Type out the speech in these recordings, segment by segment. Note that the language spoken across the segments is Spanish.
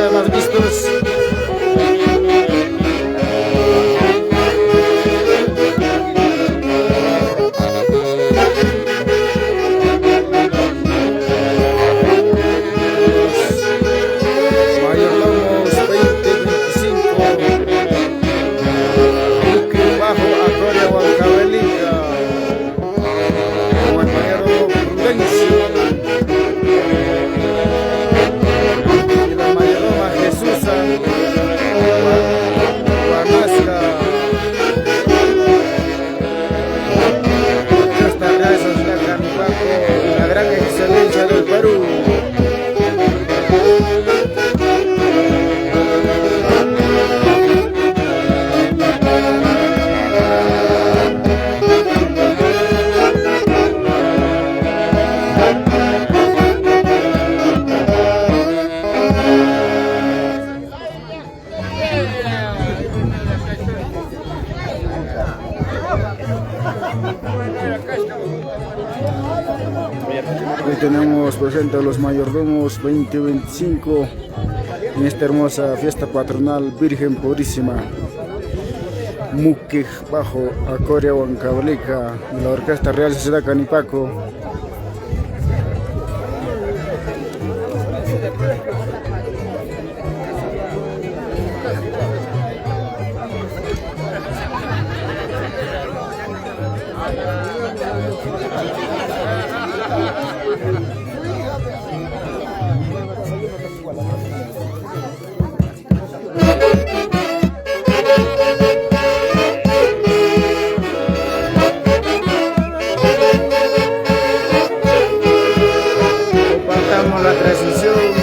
sea más vistos. Mayordomos 2025, Buque Bajo, Acoria, Huancavelica, como el mayordomo Prudencio y la mayordoma Jesusa Guanasca. Esta raza es la Canipaco, la gran excelencia del Perú. Hoy tenemos presente a los mayordomos 2025 en esta hermosa fiesta patronal Virgen Purísima. Buque Bajo, Acoria, Huancavelica, de la Orquesta Real Sociedad Canipaco. Compartamos la transmisión.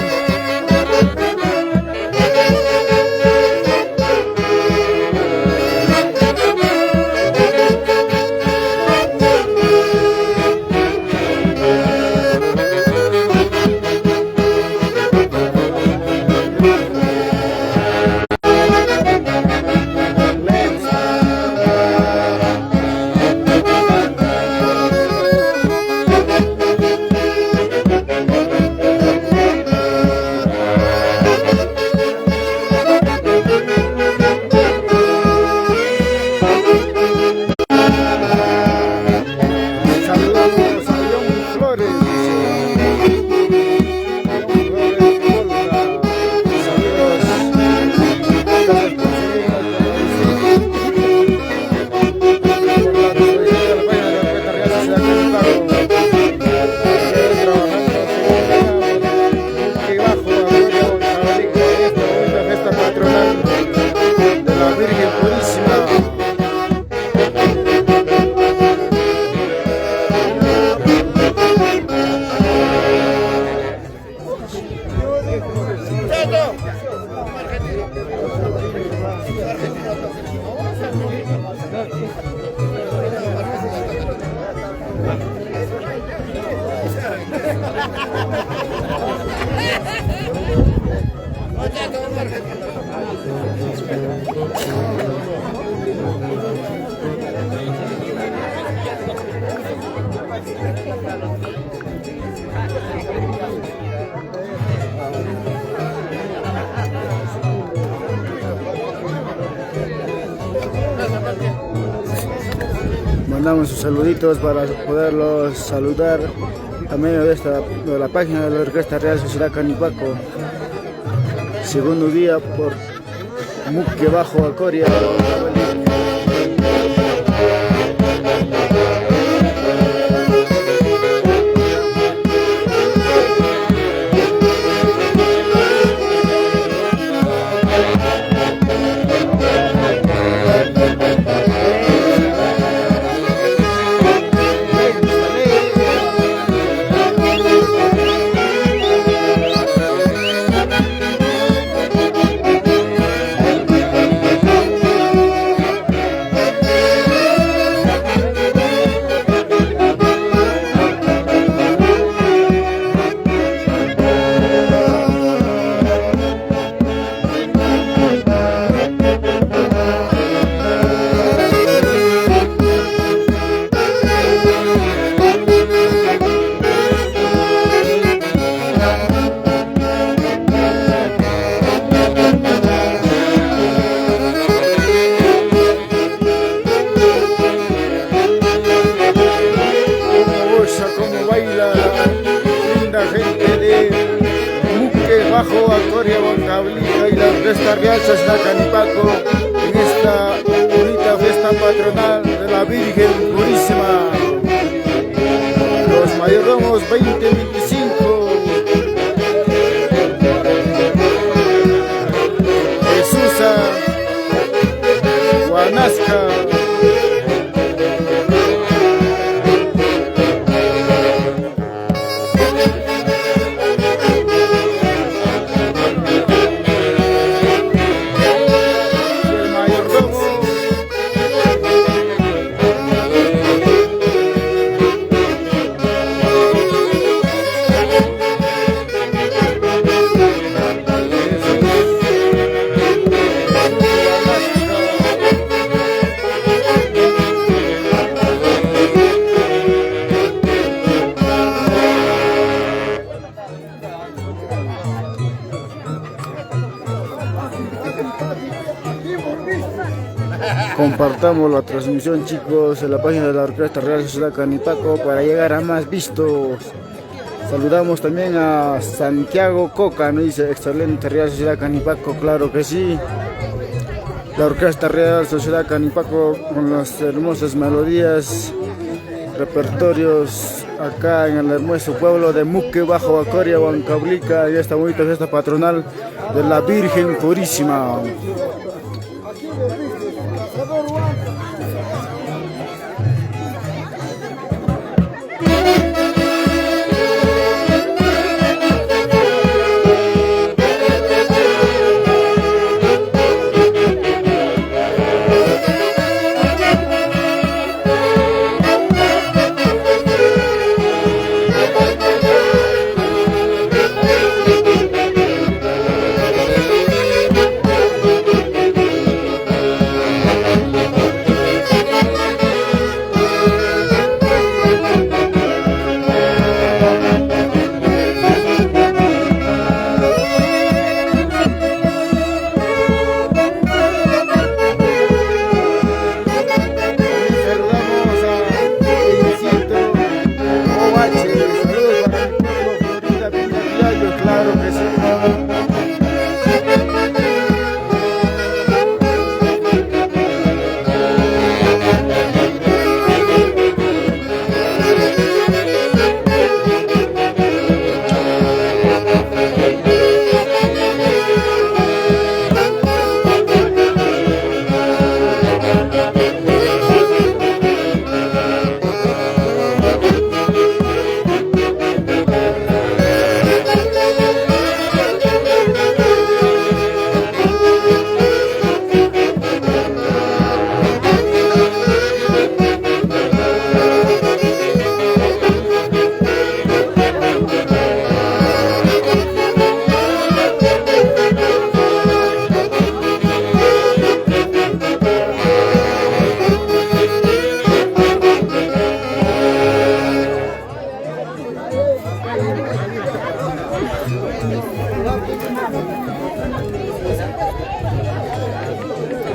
Mandamos sus saluditos para poderlos saludar a medio de la página de la Orquesta Real Sociedad Canipaco. Segundo día por Buque Bajo, Acoria. Orquesta Real Sociedad Canipaco en esta bonita fiesta patronal de la Virgen Purísima. Los mayordomos 2025. Jesusa, Guanasca. Compartamos la transmisión, chicos, en la página de la Orquesta Real Sociedad Canipaco para llegar a más vistos. Saludamos también a Santiago Coca, nos dice: excelente Real Sociedad Canipaco. Claro que sí. La Orquesta Real Sociedad Canipaco con las hermosas melodías, repertorios acá en el hermoso pueblo de Muque, Bajo Bacoria, Huancablica, y esta bonita fiesta patronal de la Virgen Purísima.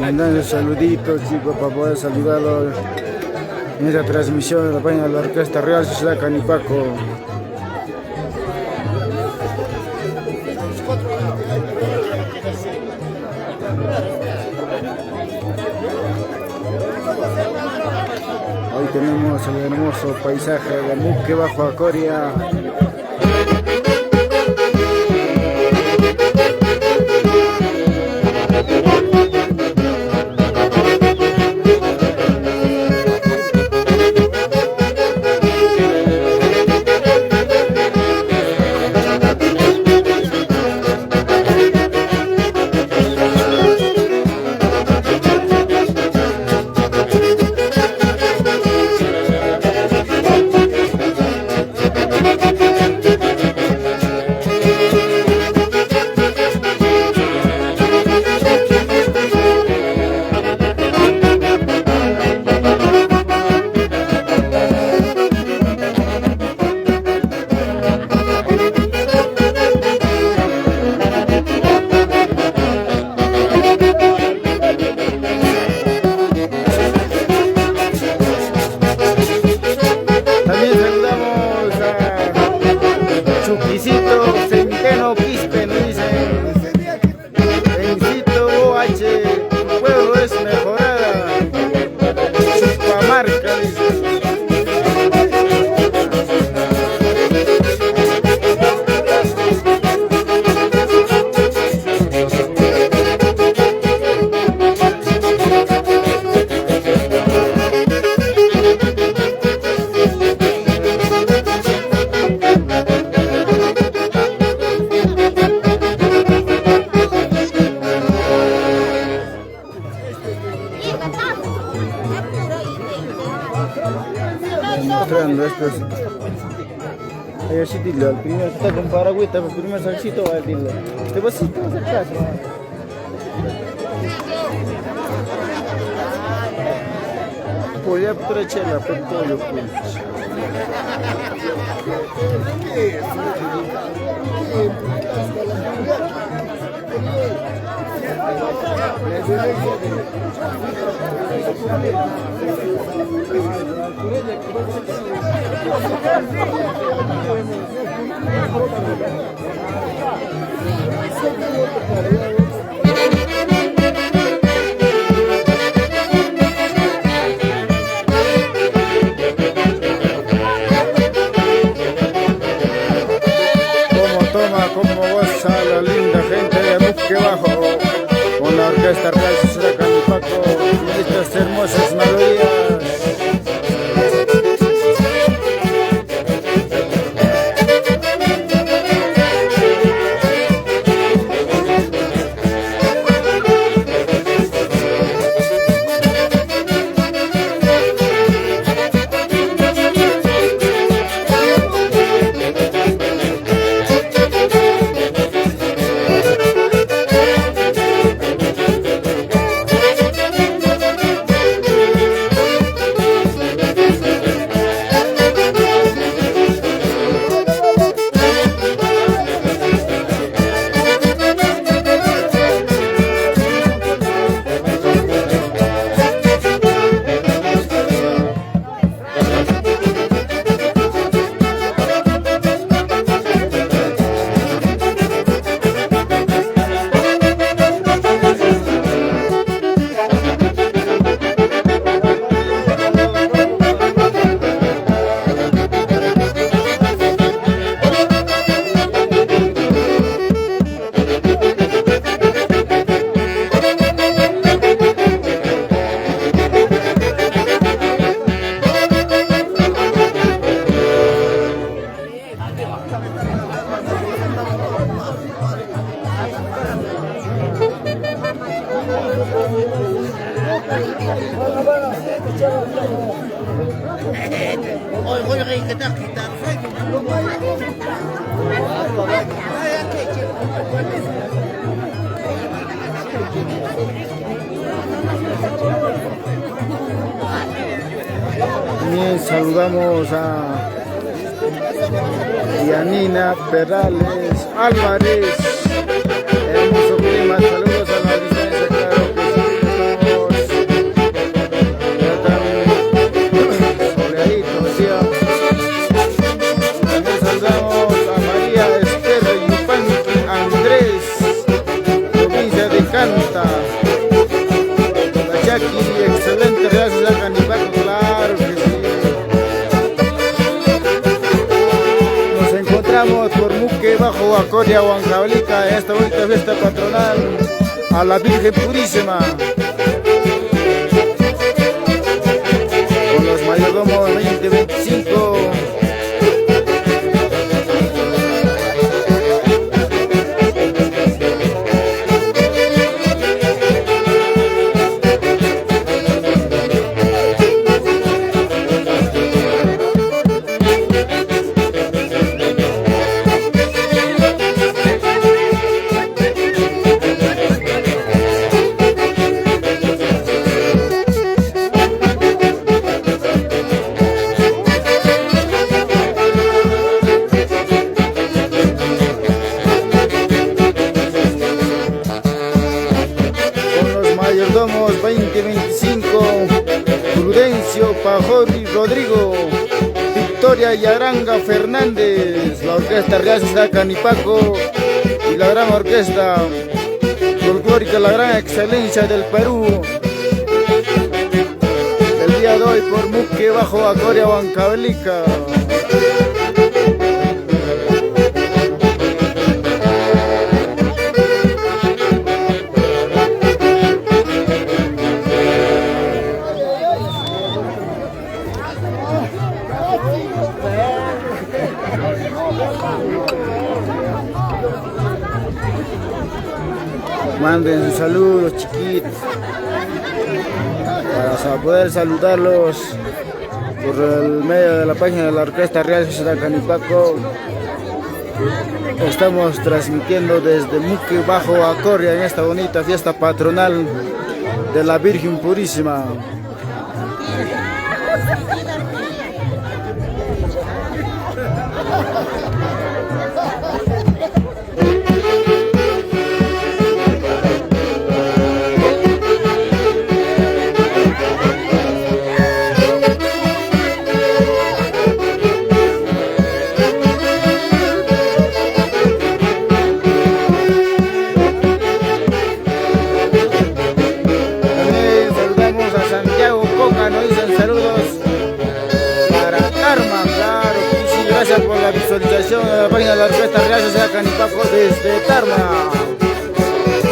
Mandando saluditos, chicos, para poder saludarlos en esta transmisión de la página de la Orquesta Real Sociedad Canipaco. Hoy tenemos el hermoso paisaje de Muque, Bajo Bacoria. Mapache, tu pueblo es mejorada. Chupamarca, dice. Mostrando estos. Ayer sí dilo, el primero está con paragüita, el primer saxito va a decirlo. Te vas a hacer caso. Pollo por chela, por pollo. Como goza la linda gente de Buque Bajo con la Orquesta Real Sociedad Canipaco y estas hermosas melodías. También saludamos a Yanina Perales Álvarez, hermoso clima, saludos a la distancia, claro que sí, estamos soleaditos, ¿sí? También saludamos a María Esther Yupanqui Andrés, provincia de Canta, la Jackie, excelente Real Sociedad Canipaco, claro que sí. Por Buque Bajo, Acoria, Huancavelica, en esta bonita fiesta patronal a la Virgen Purísima, con los mayordomos 2025. Mayordomos 2025, Prudencio Pajori Rodrigo, Victoria Yaranga Fernández, la Orquesta Real Sociedad Canipaco y la gran orquesta folclórica, la gran excelencia del Perú. El día de hoy por Muque Bajo Acoria Huancavelica. Manden sus saludos, chiquitos, para poder saludarlos por el medio de la página de la Orquesta Real Sociedad Canipaco. Estamos transmitiendo desde Muque Bajo Acoria en esta bonita fiesta patronal de la Virgen Purísima. Gracias por la visualización de la página de la Orquesta Real Sociedad Canipaco desde Tarma.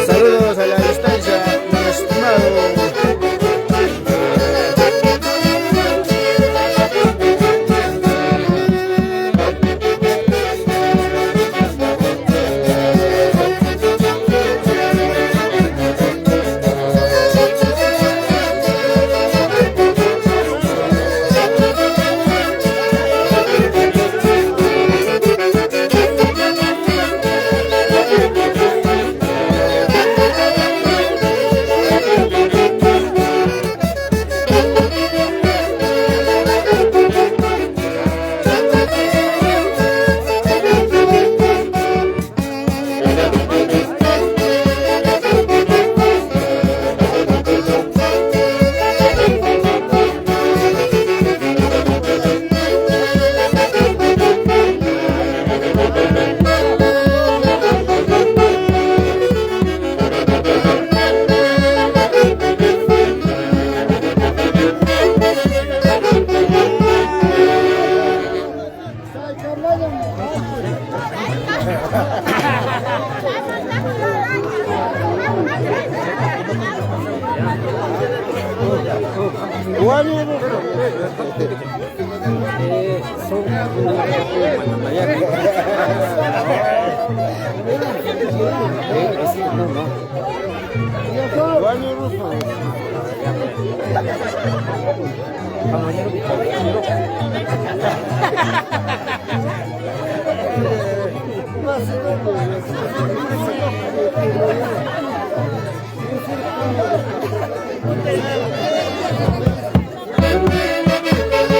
Saludos a la distancia, mi estimado.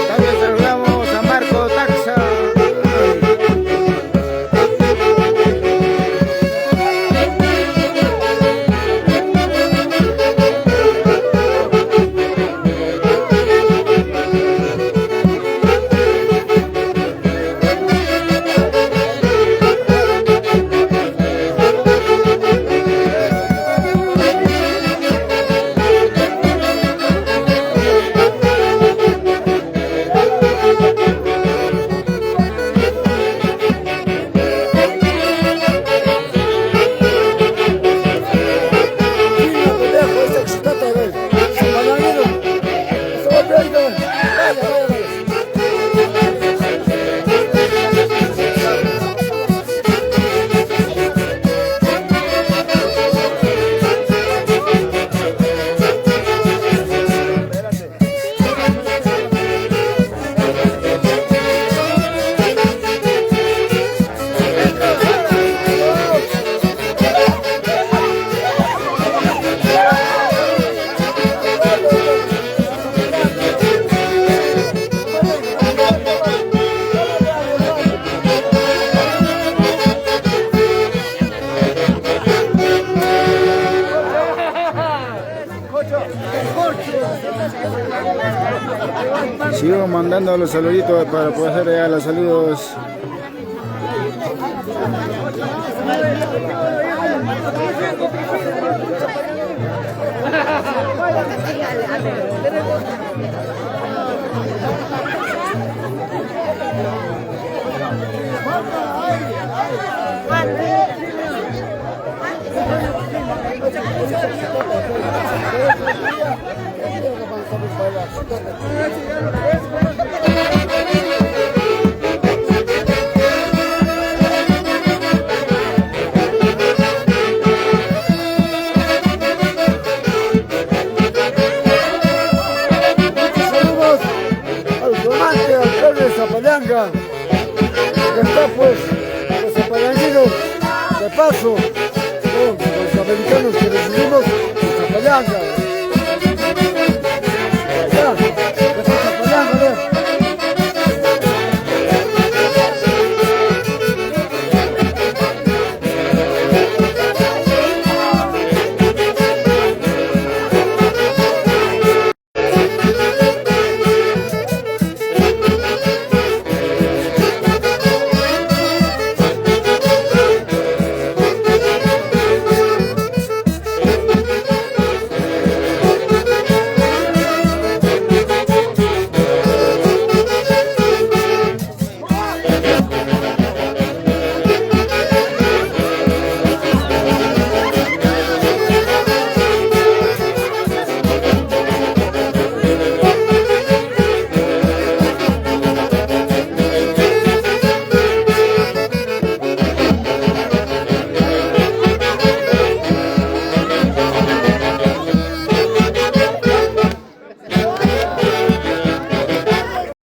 También saludamos a Marco Taxa. Sigo mandando los saluditos para poder hacer ya los saludos. Zapalanga, que está pues los zapalanguinos de paso, los americanos que recibimos Zapalanga.